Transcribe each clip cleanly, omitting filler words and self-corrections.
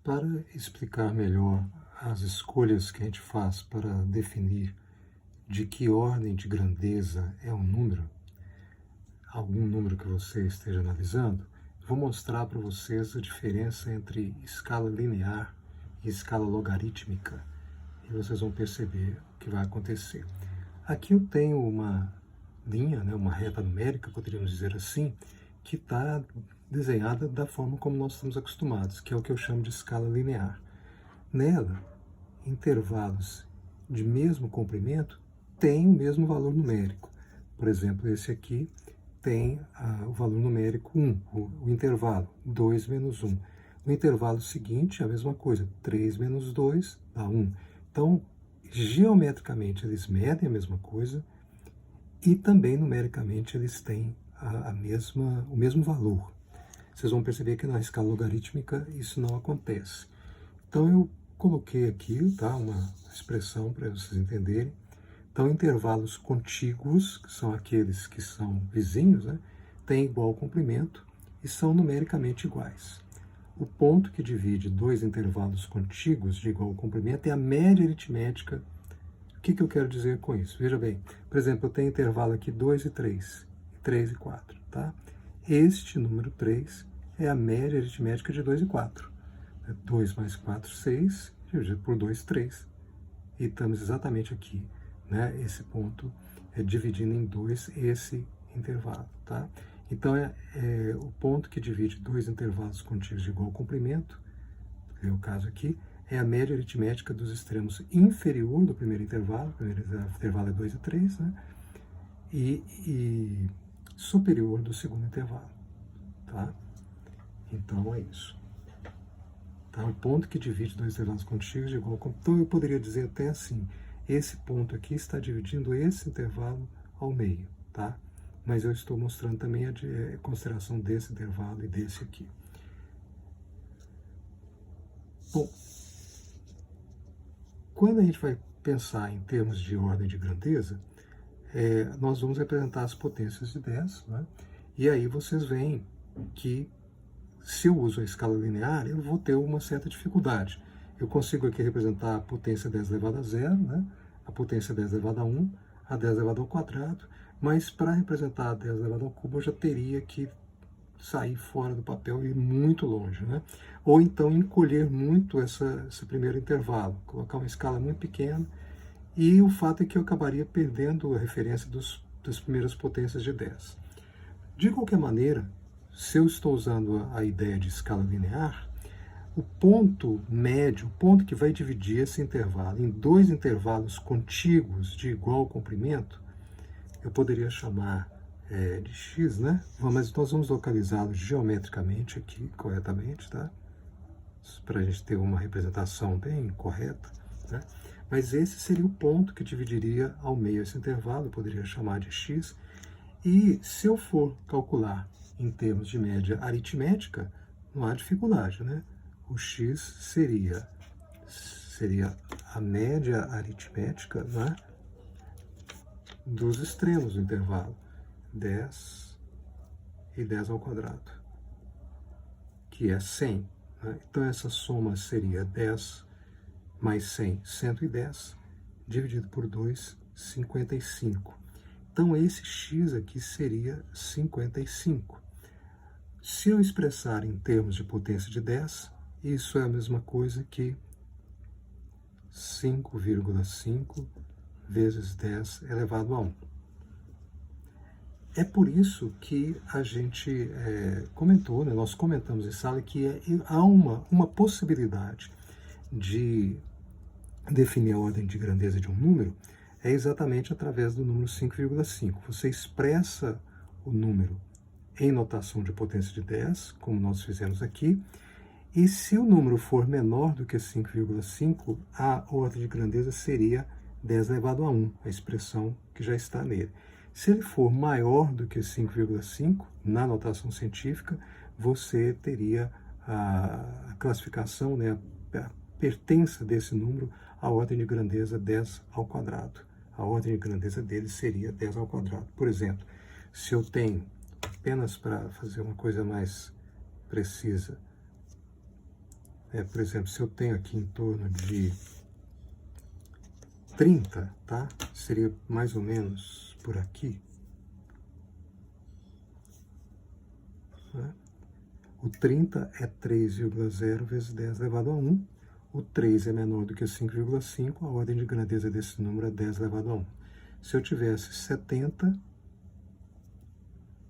Para explicar melhor as escolhas que a gente faz para definir de que ordem de grandeza é um número, algum número que você esteja analisando, vou mostrar para vocês a diferença entre escala linear e escala logarítmica, e vocês vão perceber o que vai acontecer. Aqui eu tenho uma linha, uma reta numérica, poderíamos dizer assim, que está desenhada da forma como nós estamos acostumados, que é o que eu chamo de escala linear. Nela, intervalos de mesmo comprimento têm o mesmo valor numérico. Por exemplo, esse aqui tem o valor numérico 1, o intervalo 2 menos 1. No intervalo seguinte, a mesma coisa, 3 menos 2 dá 1. Então, geometricamente, eles medem a mesma coisa e também numericamente eles têm o mesmo valor. Vocês vão perceber que na escala logarítmica isso não acontece. Então eu coloquei aqui uma expressão para vocês entenderem. Então intervalos contíguos, que são aqueles que são vizinhos, têm igual comprimento e são numericamente iguais. O ponto que divide dois intervalos contíguos de igual comprimento é a média aritmética. O que eu quero dizer com isso? Veja bem, por exemplo, eu tenho intervalo aqui 2 e 3, e 3 e 4, tá? Este número 3 é a média aritmética de 2 e 4. 2 mais 4, 6, dividido por 2, 3. E estamos exatamente aqui, esse ponto dividindo em 2 esse intervalo, tá? Então, o ponto que divide dois intervalos contíguos de igual comprimento, que é o caso aqui, é a média aritmética dos extremos inferior do primeiro intervalo. O primeiro intervalo é 2 e 3, e superior do segundo intervalo, tá? Então, é isso. Tá? O ponto que divide dois intervalos contíguos de igual comprimento. Então, eu poderia dizer até assim, esse ponto aqui está dividindo esse intervalo ao meio, tá? Mas eu estou mostrando também a consideração desse intervalo e desse aqui. Bom, quando a gente vai pensar em termos de ordem de grandeza, nós vamos representar as potências de 10, e aí vocês veem que se eu uso a escala linear, eu vou ter uma certa dificuldade. Eu consigo aqui representar a potência 10 elevado a 0, a potência 10 elevado a 1, a 10 elevado ao quadrado, mas para representar a 10 elevado ao cubo eu já teria que sair fora do papel e ir muito longe, Ou então encolher muito esse primeiro intervalo, colocar uma escala muito pequena, e o fato é que eu acabaria perdendo a referência das primeiras potências de 10. De qualquer maneira, se eu estou usando a ideia de escala linear, o ponto médio, o ponto que vai dividir esse intervalo em dois intervalos contíguos de igual comprimento, eu poderia chamar de x, Mas nós vamos localizá-lo geometricamente aqui, corretamente, tá? Para a gente ter uma representação bem correta, Mas esse seria o ponto que dividiria ao meio esse intervalo, eu poderia chamar de x. E se eu for calcular em termos de média aritmética, não há dificuldade, O x seria a média aritmética, dos extremos do intervalo, 10 e 10 ao quadrado, que é 100. Então, essa soma seria 10 mais 100, 110, dividido por 2, 55. Então, esse x aqui seria 55. Se eu expressar em termos de potência de 10, isso é a mesma coisa que 5,5 vezes 10 elevado a 1. É por isso que a gente comentou, nós comentamos em sala, que há uma possibilidade de definir a ordem de grandeza de um número, é exatamente através do número 5,5. Você expressa o número em notação de potência de 10, como nós fizemos aqui, e se o número for menor do que 5,5, a ordem de grandeza seria 10 elevado a 1, a expressão que já está nele. Se ele for maior do que 5,5, na notação científica, você teria a classificação, a pertença desse número à ordem de grandeza 10 ao quadrado. A ordem de grandeza dele seria 10 ao quadrado. Por exemplo, se eu tenho, apenas para fazer uma coisa mais precisa, Por exemplo, se eu tenho aqui em torno de 30, tá? Seria mais ou menos por aqui. Né? O 30 é 3,0 vezes 10 elevado a 1. O 3 é menor do que 5,5. A ordem de grandeza desse número é 10 elevado a 1. Se eu tivesse 70,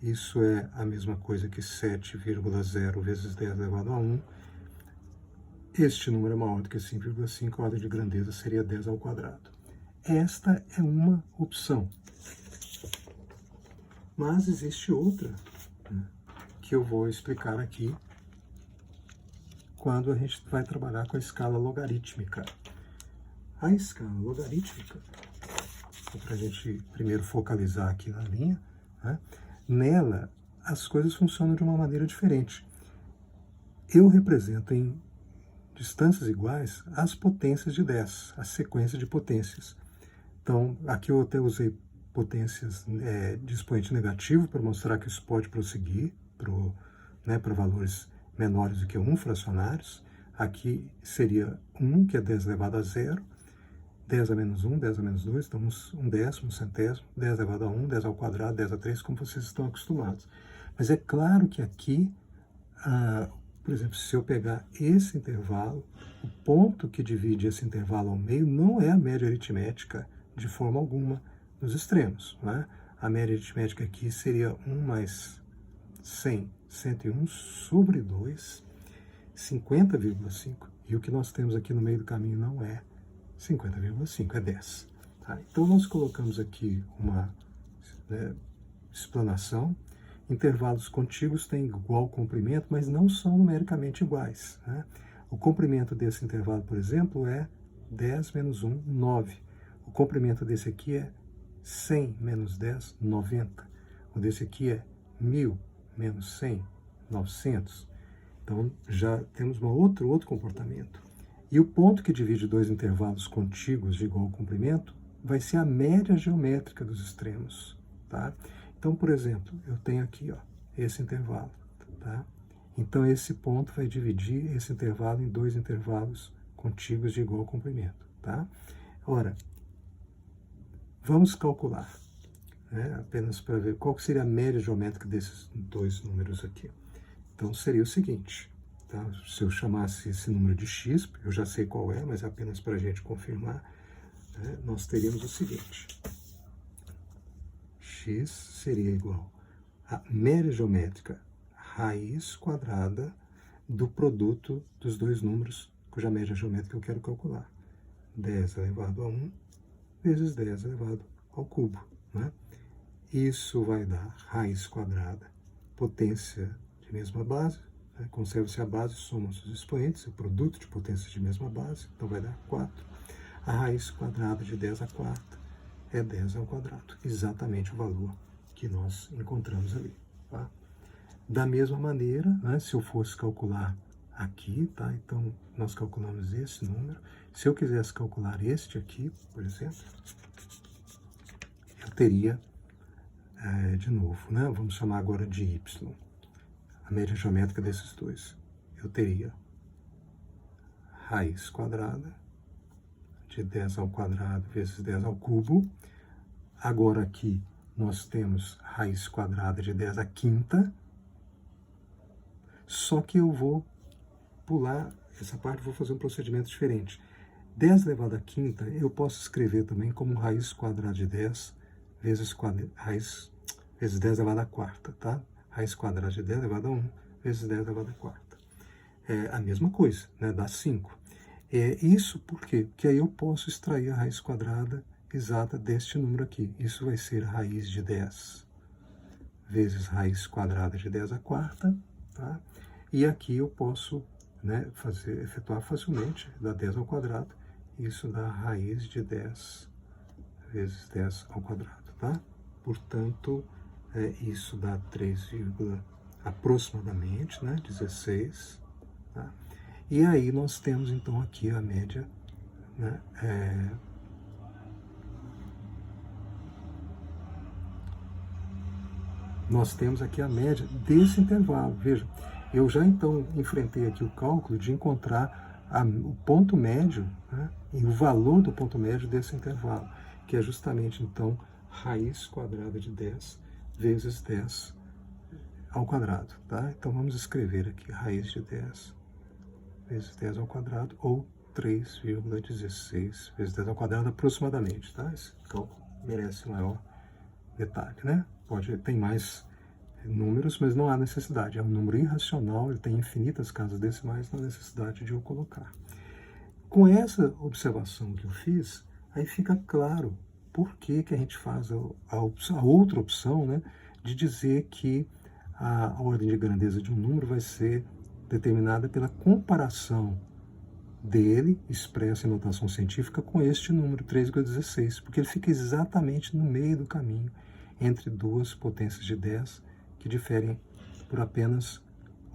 isso é a mesma coisa que 7,0 vezes 10 elevado a 1. Este número é maior do que 5,5, a ordem de grandeza seria 10 ao quadrado. Esta é uma opção. Mas existe outra, né, que eu vou explicar aqui quando a gente vai trabalhar com a escala logarítmica. A escala logarítmica, para a gente primeiro focalizar aqui na linha, né, nela as coisas funcionam de uma maneira diferente. Eu represento em distâncias iguais as potências de 10, a sequência de potências. Então, aqui eu até usei potências de expoente negativo para mostrar que isso pode prosseguir para valores menores do que 1 fracionários. Aqui seria 1, que é 10 elevado a 0, 10 a menos 1, 10 a menos 2, então 1 décimo, 1 centésimo, 10 elevado a 1, 10 ao quadrado, 10 a 3, como vocês estão acostumados. Mas é claro que aqui, por exemplo, se eu pegar esse intervalo, o ponto que divide esse intervalo ao meio não é a média aritmética de forma alguma nos extremos. Né? A média aritmética aqui seria 1 mais 100, 101 sobre 2, 50,5. E o que nós temos aqui no meio do caminho não é 50,5, é 10. Tá? Então, nós colocamos aqui uma explanação. Intervalos contíguos têm igual comprimento, mas não são numericamente iguais. Né? O comprimento desse intervalo, por exemplo, é 10 menos 1, 9. O comprimento desse aqui é 100 menos 10, 90. O desse aqui é 1000 menos 100, 900. Então, já temos outro comportamento. E o ponto que divide dois intervalos contíguos de igual comprimento vai ser a média geométrica dos extremos. Tá? Então, por exemplo, eu tenho aqui esse intervalo. Tá? Então, esse ponto vai dividir esse intervalo em dois intervalos contíguos de igual comprimento. Tá? Ora, vamos calcular, né, apenas para ver qual seria a média geométrica desses dois números aqui. Então, seria o seguinte, tá? Se eu chamasse esse número de x, eu já sei qual é, mas apenas para a gente confirmar, né, nós teríamos o seguinte. X seria igual a média geométrica raiz quadrada do produto dos dois números, cuja média geométrica eu quero calcular. 10 elevado a 1 vezes 10 elevado ao cubo. Né? Isso vai dar raiz quadrada, potência de mesma base, né? Conserva-se a base, somam-se os expoentes, o produto de potências de mesma base, então vai dar 4. A raiz quadrada de 10 à quarta é 10 ao quadrado, exatamente o valor que nós encontramos ali. Tá? Da mesma maneira, né, se eu fosse calcular aqui, tá? Então, nós calculamos esse número. Se eu quisesse calcular este aqui, por exemplo, eu teria, de novo, né? Vamos chamar agora de y, a média geométrica desses dois. Eu teria raiz quadrada de 10 ao quadrado vezes 10 ao cubo. Agora aqui nós temos raiz quadrada de 10 à quinta, só que eu vou pular essa parte, vou fazer um procedimento diferente. 10 elevado à quinta, eu posso escrever também como raiz quadrada de 10 vezes 10 elevado à quarta, tá? Raiz quadrada de 10 elevado a 1 vezes 10 elevado à quarta. É a mesma coisa, né? Dá 5. Isso por quê? Porque aí eu posso extrair a raiz quadrada exata deste número aqui. Isso vai ser raiz de 10 vezes raiz quadrada de 10 à quarta, tá? E aqui eu posso, né, efetuar facilmente, dá 10 ao quadrado, isso dá raiz de 10 vezes 10 ao quadrado, tá? Portanto, isso dá 3, aproximadamente, né, 16, tá? E aí nós temos então aqui a média, né, nós temos aqui a média desse intervalo. Veja, eu já então enfrentei aqui o cálculo de encontrar o ponto médio, né, e o valor do ponto médio desse intervalo, que é justamente então raiz quadrada de 10 vezes 10 ao quadrado, tá? Então vamos escrever aqui raiz de 10 vezes 10 ao quadrado, ou 3,16 vezes 10 ao quadrado aproximadamente, tá? Esse cálculo merece maior detalhe, né? Tem mais números, mas não há necessidade. É um número irracional, ele tem infinitas casas decimais, não há necessidade de eu colocar. Com essa observação que eu fiz, aí fica claro por que a gente faz a outra opção, né, de dizer que a ordem de grandeza de um número vai ser determinada pela comparação dele, expresso em notação científica, com este número, 3,16, porque ele fica exatamente no meio do caminho entre duas potências de 10 que diferem por apenas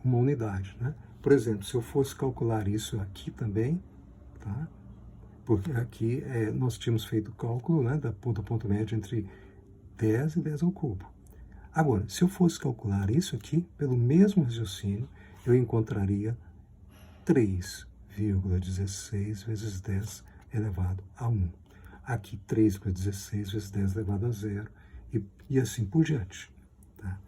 uma unidade, né? Por exemplo, se eu fosse calcular isso aqui também, tá? Porque aqui nós tínhamos feito o cálculo, né, do ponto médio entre 10 e 10 ao cubo. Agora, se eu fosse calcular isso aqui, pelo mesmo raciocínio, eu encontraria 3,16 vezes 10 elevado a 1. Aqui 3,16 vezes 10 elevado a 0 e assim por diante. Tá?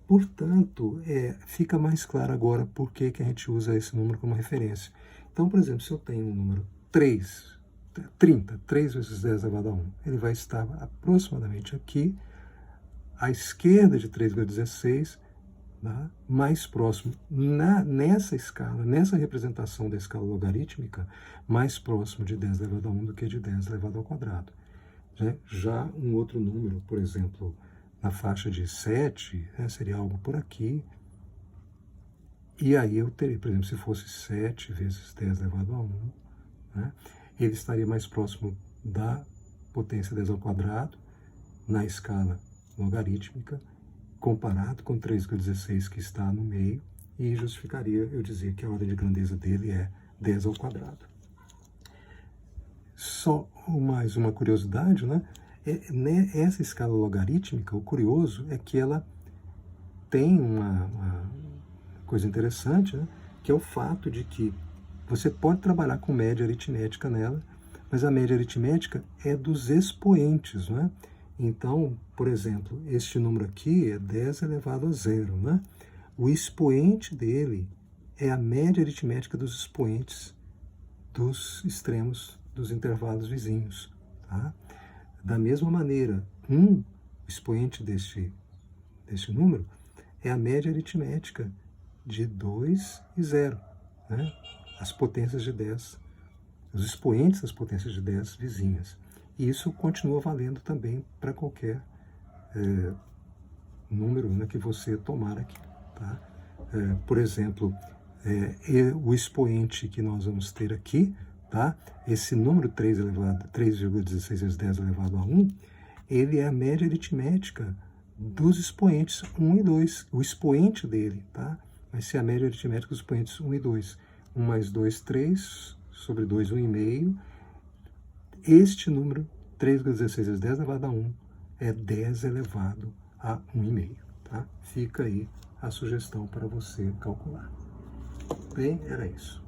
Portanto, fica mais claro agora por que a gente usa esse número como referência. Então, por exemplo, se eu tenho um número 30, 3 vezes 10 elevado a 1, ele vai estar aproximadamente aqui, à esquerda de 3,16, tá? Mais próximo, nessa escala, nessa representação da escala logarítmica, mais próximo de 10 elevado a 1 do que de 10 elevado ao quadrado. Né? Já um outro número, por exemplo, na faixa de 7, né, seria algo por aqui. E aí eu teria, por exemplo, se fosse 7 vezes 10 elevado a 1, né, ele estaria mais próximo da potência 10 ao quadrado, na escala logarítmica, comparado com 3,16 que está no meio, e justificaria eu dizer que a ordem de grandeza dele é 10 ao quadrado. Só mais uma curiosidade, né? Essa escala logarítmica, o curioso é que ela tem uma coisa interessante, né? Que é o fato de que você pode trabalhar com média aritmética nela, mas a média aritmética é dos expoentes, né? Então, por exemplo, este número aqui é 10 elevado a 0, né? O expoente dele é a média aritmética dos expoentes dos extremos dos intervalos vizinhos, tá? Da mesma maneira, um expoente deste número é a média aritmética de 2 e 0, né? As potências de 10, os expoentes das potências de 10 vizinhas. E isso continua valendo também para qualquer número, né, que você tomar aqui. Tá? Por exemplo, o expoente que nós vamos ter aqui, tá? Esse número 3,16 vezes 10 elevado a 1, ele é a média aritmética dos expoentes 1 e 2, o expoente dele, tá? Vai ser a média aritmética dos expoentes 1 e 2. 1 mais 2, 3, sobre 2, 1,5. Este número, 3,16 vezes 10 elevado a 1, é 10 elevado a 1,5. Tá? Fica aí a sugestão para você calcular. Bem, era isso.